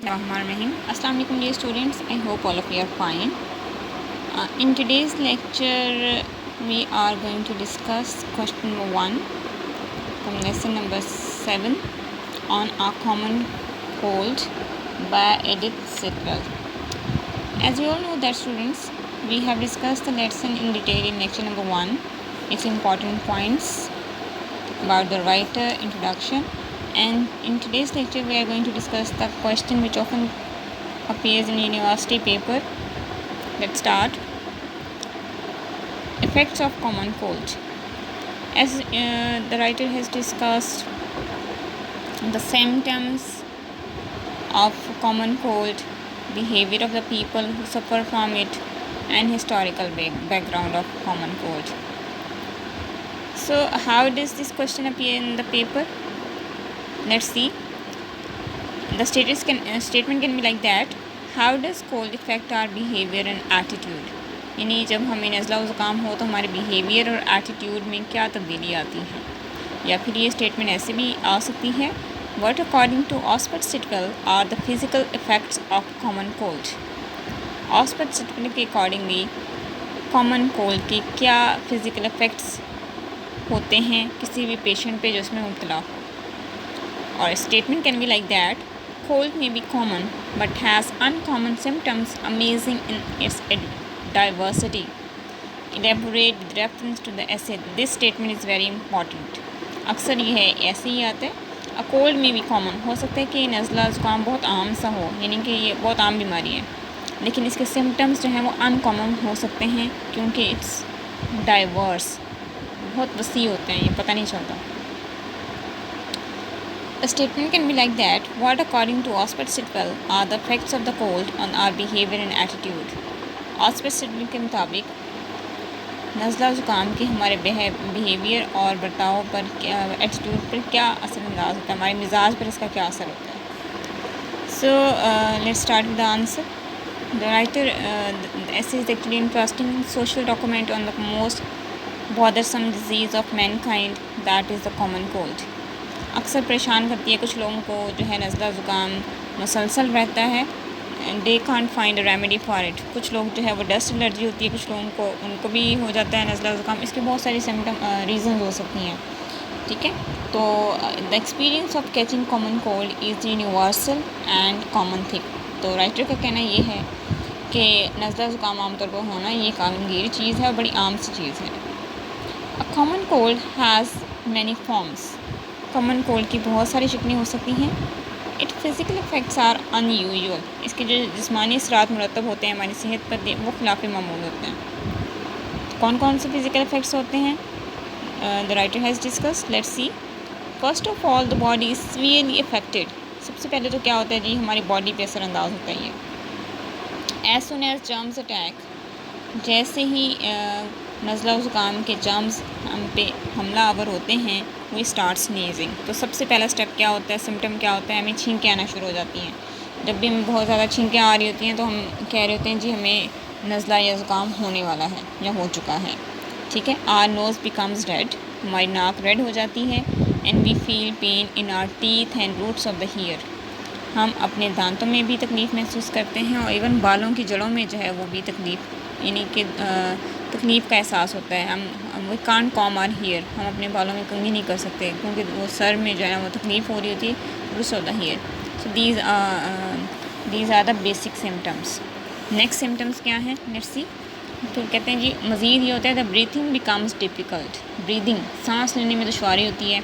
Assalamu alaikum dear students. I hope all of you are fine. In today's lecture, we are going to discuss question number 1 from lesson number 7 on A Common Cold by Edith Sitwell. As you all know that students, we have discussed the lesson in detail in lecture number 1, its important points about the writer, introduction, and in today's lecture we are going to discuss the question which often appears in university paper. Let's start. Effects of common cold. As the writer has discussed the symptoms of common cold, behavior of the people who suffer from it, and historical background of common cold. So how does this question appear in the paper? Let's see. The statement can be like that. How does cold affect our behavior and attitude? یعنی جب ہمیں نزلہ و زکام ہو تو ہمارے behaviour اور attitude میں کیا تبدیلی آتی ہے؟ یا پھر یہ اسٹیٹمنٹ ایسے بھی آ سکتی ہے. What according to Osbert Sitwell are the physical effects of common cold? Osbert Sitwell کے اکارڈنگلی کامن کولڈ کے کیا فزیکل افیکٹس ہوتے ہیں کسی بھی پیشنٹ پہ جو اس میں مبتلا ہو؟ اور statement can be like that. Cold may be common but has uncommon symptoms amazing in its diversity. Elaborate with reference to the essay. This statement is very important. اکثر یہ ہے ایسے ہی آتا ہے. A cold may be common. ہو سکتا ہے کہ نزلہ زکام بہت عام سا ہو، یعنی کہ یہ بہت عام بیماری ہے، لیکن اس کے سمٹمز جو ہیں وہ انکامن ہو سکتے ہیں کیونکہ اٹس ڈائیورس، بہت وسیع ہوتے ہیں، یہ پتہ نہیں چلتا. A statement can be like that. What according to Osbert Sitwell are the effects of the cold on our behavior and attitude? Osbert Sitwell کے مطابق نزلہ زکام کے ہمارے بیہیویئر اور برتاؤ پر ایٹیٹیوڈ پر کیا اثر انداز ہوتا ہے، ہمارے مزاج پر اس کا کیا اثر ہوتا ہے. So let's start with the answer. The writer the essay is actually interesting social document on the most bothersome disease of mankind, that is the common cold. اکثر پریشان کرتی ہے کچھ لوگوں کو جو ہے نزلہ زکام مسلسل رہتا ہے. They can't find a remedy for it. کچھ لوگ جو ہے وہ ڈسٹ الرجی ہوتی ہے، کچھ لوگوں کو ان کو بھی ہو جاتا ہے نزلہ زکام. اس کے بہت ساری ریزنز ہو سکتی ہیں، ٹھیک ہے. تو the experience of catching common cold is universal and common thing. تو رائٹر کا کہنا یہ ہے کہ نزلہ زکام عام طور پر ہونا یہ ایک عالمگیر چیز ہے اور بڑی عام سی چیز ہے. A common cold has many forms. Common cold کی بہت ساری شکلیں ہو سکتی ہیں. It physical effects are unusual. اس کے جو جسمانی اثرات مرتب ہوتے ہیں ہماری صحت پر وہ خلاف معمول ہوتے ہیں. کون کون سے فزیکل افیکٹس ہوتے ہیں؟ The writer has discussed. Let's see. First of all the body is severely affected. سب سے پہلے تو کیا ہوتا ہے جی، ہماری باڈی پہ اثر انداز ہوتا ہے یہ. As soon as germs attack. جیسے ہی نزلہ و زکام کے جرمز ہم پہ حملہ آور ہوتے ہیں، وی اسٹارٹ سنیزنگ. تو سب سے پہلا اسٹیپ کیا ہوتا ہے، سمٹم کیا ہوتا ہے، ہمیں چھینکیں آنا شروع ہو جاتی ہیں. جب بھی ہمیں بہت زیادہ چھینکیں آ رہی ہوتی ہیں تو ہم کہہ رہے ہوتے ہیں جی ہمیں نزلہ یا زکام ہونے والا ہے یا ہو چکا ہے، ٹھیک ہے. Our nose becomes red. ہماری ناک ریڈ ہو جاتی ہے. And we feel pain in our teeth and roots of the hair. ہم اپنے دانتوں میں بھی تکلیف محسوس کرتے ہیں اور ایون بالوں کی جڑوں میں جو ہے وہ بھی تکلیف، یعنی کہ تکلیف کا احساس ہوتا ہے. ہم we can't comb our hair. ہم اپنے بالوں میں کنگھی نہیں کر سکتے کیونکہ وہ سر میں جو ہے وہ تکلیف ہو رہی ہوتی ہے، roots of the hair. So these are the basic symptoms. Next symptoms کیا ہیں؟ Let's see. پھر کہتے ہیں جی مزید یہ ہوتا ہے the breathing becomes difficult. Breathing, سانس لینے میں دشواری ہوتی ہے.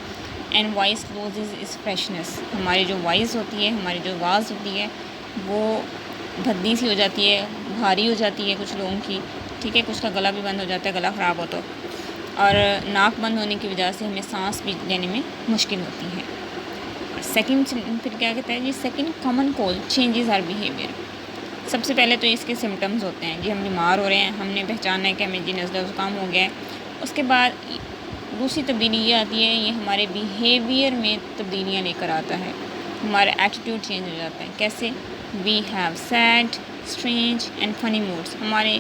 And voice loses its freshness. ہماری جو وائس ہوتی ہے، ہماری جو آواز ہوتی ہے وہ بھدی سی ہو جاتی ہے، بھاری ہو جاتی ہے کچھ لوگوں کی، ٹھیک ہے. کچھ کا گلا بھی بند ہو جاتا ہے، گلا خراب ہو تو. اور ناک بند ہونے کی وجہ سے ہمیں سانس بھی لینے میں مشکل ہوتی ہے. سیکنڈ پھر کیا کہتا ہے جی second common cold changes our behaviour. سب سے پہلے تو اس کے سمٹمز ہوتے ہیں جی ہم بیمار ہو رہے ہیں، ہم نے پہچانا ہے کہ ہمیں جی نزلہ زکام ہو گیا ہے. اس کے بعد دوسری تبدیلی یہ آتی ہے، یہ ہمارے بیہیویئر میں تبدیلیاں لے کر آتا ہے. ہمارا ایٹیٹیوڈ چینج ہو جاتا ہے. کیسے؟ We have sad strange and funny moods. ہمارے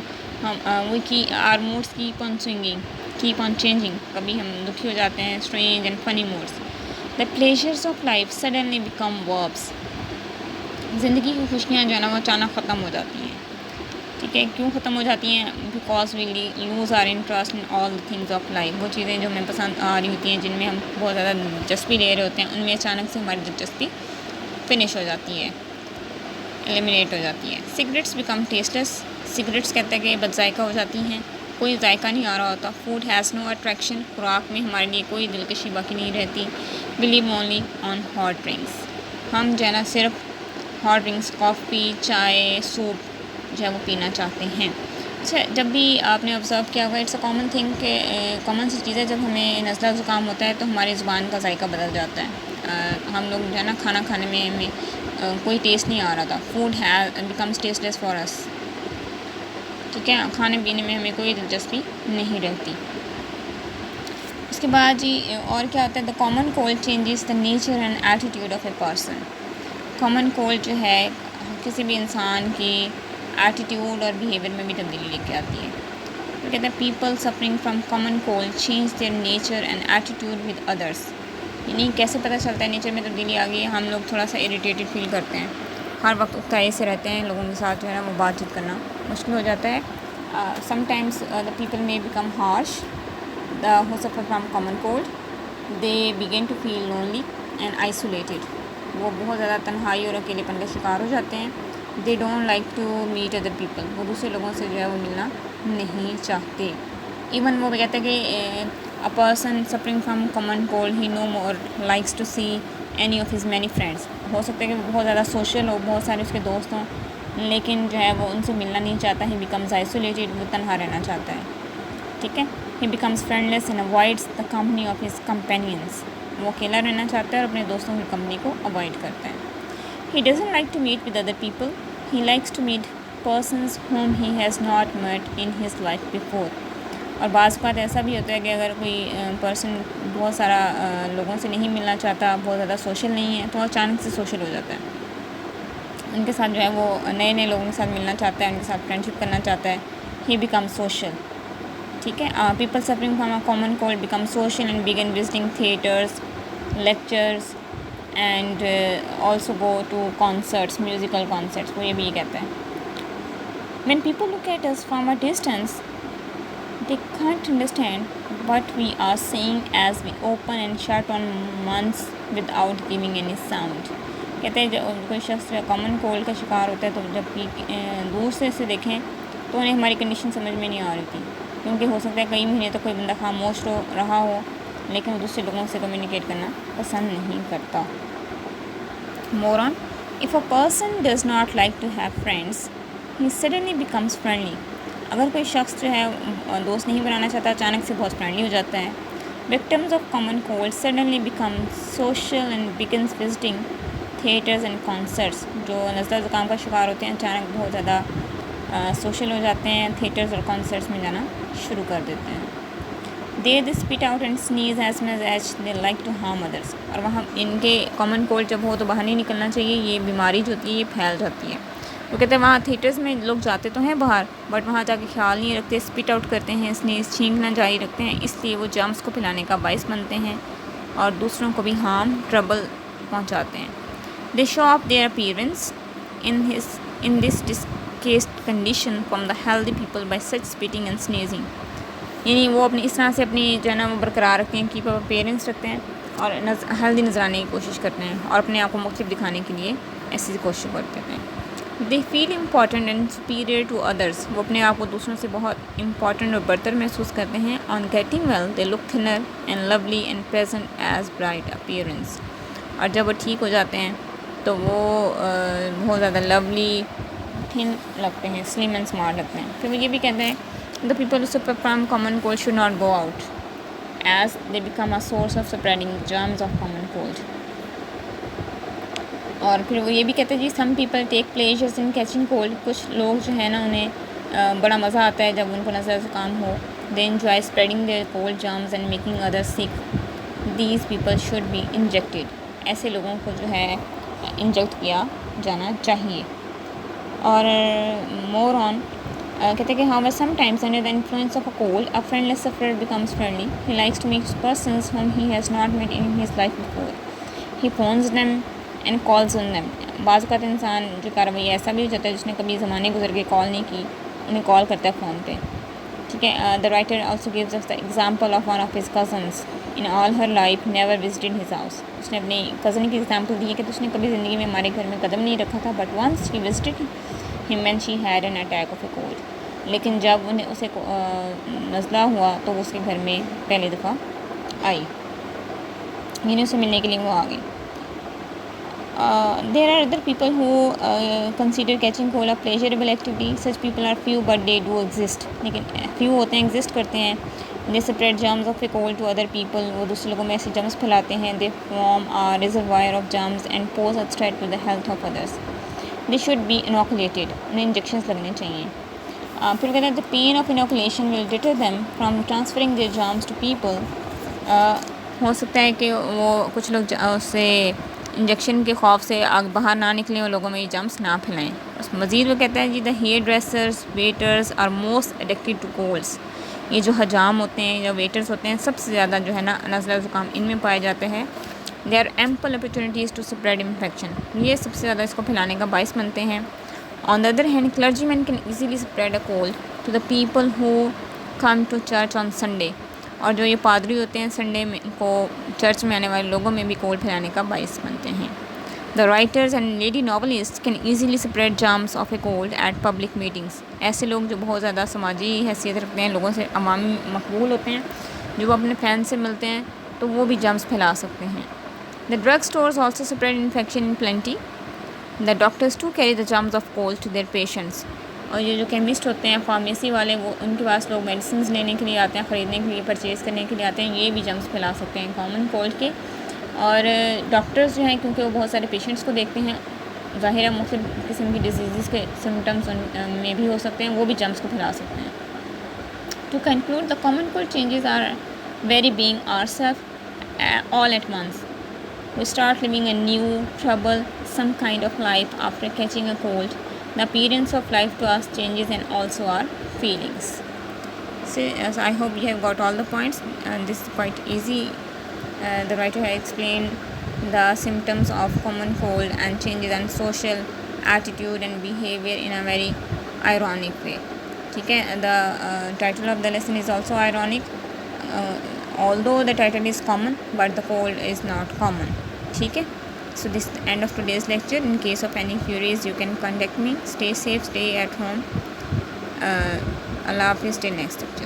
وہ کی our moods keep on changing. کبھی ہم دکھی ہو جاتے ہیں، strange and funny moods. The pleasures of life suddenly become verbs. زندگی کی خوشیاں جو ہے نا وہ اچانک ختم ہو جاتی ہیں. ٹھیک ہے, کیوں ختم ہو جاتی ہیں؟ Because we lose our interest in all things of life. وہ چیزیں جو ہمیں پسند آ رہی ہوتی ہیں, جن میں ہم بہت زیادہ دلچسپی لے رہے ہوتے ہیں, ان میں اچانک سے ہماری دلچسپی فنش ہو جاتی ہے, ایلیمینیٹ ہو جاتی ہے. سگریٹس بیکم ٹیسٹ لیس. سگریٹس کہتے ہیں کہ بد ذائقہ ہو جاتی ہیں, کوئی ذائقہ نہیں آ رہا ہوتا. Food has no attraction. خوراک میں ہمارے لیے کوئی دلکشی باقی نہیں رہتی. Believe only on hot drinks. ہم جو ہے نا صرف ہاٹ ڈرنکس, کافی, چائے, سوپ جو ہے وہ پینا چاہتے ہیں. اچھا, جب بھی آپ نے آبزرو کیا ہوگا, اٹس اے کامن تھنگ کہ کامن سی چیز ہے, جب ہمیں نزلہ زکام ہوتا ہے تو ہماری زبان کا ذائقہ بدل جاتا ہے. ہم لوگ جو ہے نا کھانا کھانے میں ہمیں کوئی ٹیسٹ نہیں آ رہا تھا. Food becomes taste for us. ٹھیک ہے, کھانے پینے میں ہمیں کوئی دلچسپی نہیں رہتی. اس کے بعد جی اور کیا ہوتا ہے؟ The common cold changes the nature and attitude of a person. Common cold جو ہے کسی بھی انسان کی ایٹیٹیوڈ اور بیہیویئر میں بھی تبدیلی لے کے آتی ہے. تو کہتے ہیں people suffering from common cold change their nature and attitude with others. یعنی کیسے پتہ چلتا ہے نیچر میں تبدیلی آ گئی ہے؟ ہم لوگ تھوڑا سا اریٹیٹڈ فیل کرتے ہیں, ہر وقت اکتائی سے رہتے ہیں, لوگوں کے ساتھ جو ہے نا وہ بات چیت کرنا مشکل ہو جاتا ہے. Some times the people may become harsh. The who suffer from common cold, they begin to feel lonely and isolated. وہ بہت زیادہ تنہائی اور اکیلے پن کا شکار ہو جاتے ہیں. They don't like to meet other people. وہ دوسرے لوگوں سے جو ہے وہ ملنا نہیں چاہتے. ایون وہ کہتے ہیں کہ a person suffering from common cold, he no more likes to see any of his many friends. ہو سکتا ہے کہ وہ بہت زیادہ سوشل ہو, بہت سارے اس کے دوست ہوں, لیکن جو ہے وہ ان سے ملنا نہیں چاہتا. He becomes isolated. وہ تنہا رہنا چاہتا ہے. ٹھیک ہے, he becomes friendless and avoids the company of his companions. وہ اکیلا رہنا چاہتا ہے اور اپنے دوستوں کی کمپنی کو اوائڈ کرتا ہے. He doesn't like to meet with other people. He likes to meet persons whom he has not met in his life before. اور بعض اوقات ایسا بھی ہوتا ہے کہ اگر کوئی پرسن بہت سارا لوگوں سے نہیں ملنا چاہتا, بہت زیادہ سوشل نہیں ہے, تو اچانک سے سوشل ہو جاتا ہے. ان کے ساتھ جو ہے وہ نئے نئے لوگوں کے ساتھ ملنا چاہتا ہے, ان کے ساتھ فرینڈشپ کرنا چاہتا ہے. He becomes social. ٹھیک ہے, people suffering from a common cold become social and begin visiting theatres, lectures and also go to concerts, musical concerts. وہ یہ بھی کہتا ہے. When people look at us from a distance, they can't understand what we are saying as we open and shut on months without giving any sound. کہتے ہیں جب کوئی شخص کامن کولڈ کا شکار ہوتا ہے تو جب دور سے اسے دیکھیں تو انہیں ہماری کنڈیشن سمجھ میں نہیں آ رہی تھی, کیونکہ ہو سکتا ہے کئی مہینے تو کوئی بندہ خاموش رہا ہو, لیکن وہ دوسرے لوگوں سے کمیونیکیٹ کرنا پسند نہیں کرتا. More on, if a person does not like to have friends, he suddenly becomes friendly. اگر کوئی شخص جو ہے دوست نہیں بنانا چاہتا, اچانک سے بہت فرینڈلی ہو جاتا ہے. Victims of common cold suddenly become social and begins visiting theatres and concerts. جو نزلہ زکام کا شکار ہوتے ہیں اچانک بہت زیادہ سوشل ہو جاتے ہیں, تھیٹرز اور کانسرٹس میں جانا شروع کر دیتے ہیں. They spit out and sneeze as much as they like to harm others. اور وہاں ان کے کامن کولڈ جب ہو تو باہر نہیں نکلنا چاہیے, یہ بیماری جو ہوتی ہے یہ پھیل جاتی ہے. وہ کہتے ہیں وہاں تھیٹرز میں لوگ جاتے تو ہیں باہر, بٹ وہاں جا کے خیال نہیں رکھتے, اسپٹ آؤٹ کرتے ہیں, سنیز چھینکنا جاری رکھتے ہیں, اس لیے وہ جرمس کو پھیلانے کا باعث بنتے ہیں اور دوسروں کو بھی ہارم, ٹربل پہنچاتے ہیں. They show off their appearance in this disgraced condition from the healthy people by such spitting and sneezing. یعنی وہ اپنی اس طرح سے اپنی جو ہے نا وہ برقرار رکھتے ہیں, کیپ اپ اپیئرنس رکھتے ہیں اور ہیلدی نظر آنے کی کوشش کرتے ہیں اور اپنے آپ کو مختلف دکھانے کے لیے ایسی کوشش کرتے ہیں. They feel important and superior to others. وہ اپنے آپ کو دوسروں سے بہت امپورٹنٹ اور برتر محسوس کرتے ہیں. On getting well, they look thinner and lovely and present as bright appearance. اور جب وہ ٹھیک ہو جاتے ہیں تو وہ بہت زیادہ لولی تھن لگتے ہیں, سلم اینڈ اسمارٹ لگتے ہیں. پھر وہ یہ بھی کہتے ہیں the people who suffer from common cold should not go out as they become a source of spreading germs of common cold. اور پھر وہ یہ بھی کہتے ہیں جی some people take pleasures in catching cold. کچھ لوگ جو ہے نا انہیں بڑا مزہ آتا ہے جب ان کو نزلہ زکام ہو. they enjoy spreading their cold germs and making others sick. these people should be injected. ایسے لوگوں کو جو ہے انجیکٹ کیا جانا چاہیے. اور more on کہتے ہیں کہ however sometimes under the influence of a cold, a friendless sufferer becomes friendly. He likes to meet persons whom he has not met in his life before. He phones them and calls on them. بعض اوقات انسان جو کاروائی ایسا بھی ہو جاتا ہے جس نے کبھی زمانے گزر کے کال نہیں کی, انہیں کال کرتا ہے فون پہ. ٹھیک ہے. The writer also gives us the example of one of his cousins in all her life never visited his house. اس نے اپنی کزن کی ایگزامپل دی ہے کہ اس نے کبھی زندگی میں ہمارے گھر میں قدم نہیں رکھا تھا, بٹ ونس شی وزٹڈ ہم when she had an attack of a cold. لیکن جب اسے نزلہ ہوا تو وہ اس کے گھر میں پہلی دفعہ آئی, یعنی اسے ملنے کے لیے وہ آ گئی. There are other people who consider catching cold a pleasurable activity. Such people are few but they do exist. لیکن few ہوتے ہیں, exist کرتے ہیں. They spread germs of a cold to other people. وہ دوسرے لوگوں میں ایسے germs پھیلاتے ہیں. They form a reservoir of germs and pose a threat to the health of others. They should be inoculated. انہیں انجیکشنز لگنے چاہیے. پھر کہتے ہیں the pain of inoculation will deter them from transferring their germs to people. ہو سکتا ہے کہ وہ کچھ لوگ اس سے انجیکشن کے خوف سے باہر نہ نکلیں اور لوگوں میں یہ جرمس نہ پھیلائیں. اس مزید وہ کہتا ہے جی the hair dressers waiters are most addicted to colds. یہ جو حجام ہوتے ہیں یا ویٹرز ہوتے ہیں سب سے زیادہ جو ہے نا نزلہ زکام ان میں پائے جاتے ہیں. They are ample opportunities to spread infection. یہ سب سے زیادہ اس کو پھیلانے کا باعث بنتے ہیں. On the other hand clergyman can easily spread a cold to the people who come to church on Sunday. اور جو یہ پادری ہوتے ہیں سنڈے میں کو چرچ میں آنے والے لوگوں میں بھی کولڈ پھیلانے کا باعث بنتے ہیں. The writers and lady novelist can easily spread germs of a cold at public meetings. ایسے لوگ جو بہت زیادہ سماجی حیثیت رکھتے ہیں, لوگوں سے عوامی مقبول ہوتے ہیں, جو وہ اپنے فین سے ملتے ہیں تو وہ بھی جرمس پھیلا سکتے ہیں. The drug stores also spread infection in plenty. The doctors to carry the germs of cold to their patients. اور یہ جو کیمسٹ ہوتے ہیں فارمیسی والے, وہ ان کے پاس لوگ میڈیسنز لینے کے لیے آتے ہیں, خریدنے کے لیے, پرچیز کرنے کے لیے آتے ہیں, یہ بھی جرمس پھیلا سکتے ہیں کامن کولڈ کے. اور ڈاکٹرز جو ہیں کیونکہ وہ بہت سارے پیشنٹس کو دیکھتے ہیں, ظاہر ہے مختلف قسم کی ڈیزیزز کے سمٹمس میں بھی ہو سکتے ہیں, وہ بھی جرمس کو پھیلا سکتے ہیں. To conclude the common cold changes our very being our self all at once. We start living a new, trouble, some kind of life after catching a cold. The appearance of life to us changes and also our feelings. So I hope you have got all the points. And this is quite easy. The writer has explained the symptoms of common cold and changes in social attitude and behavior in a very ironic way. Okay? The title of the lesson is also ironic. Although the title is common, but the cold is not common. ٹھیک ہے. So this is the end of today's lecture. In case of any queries you can contact me. Stay safe, stay at home. Allah Hafiz till next lecture.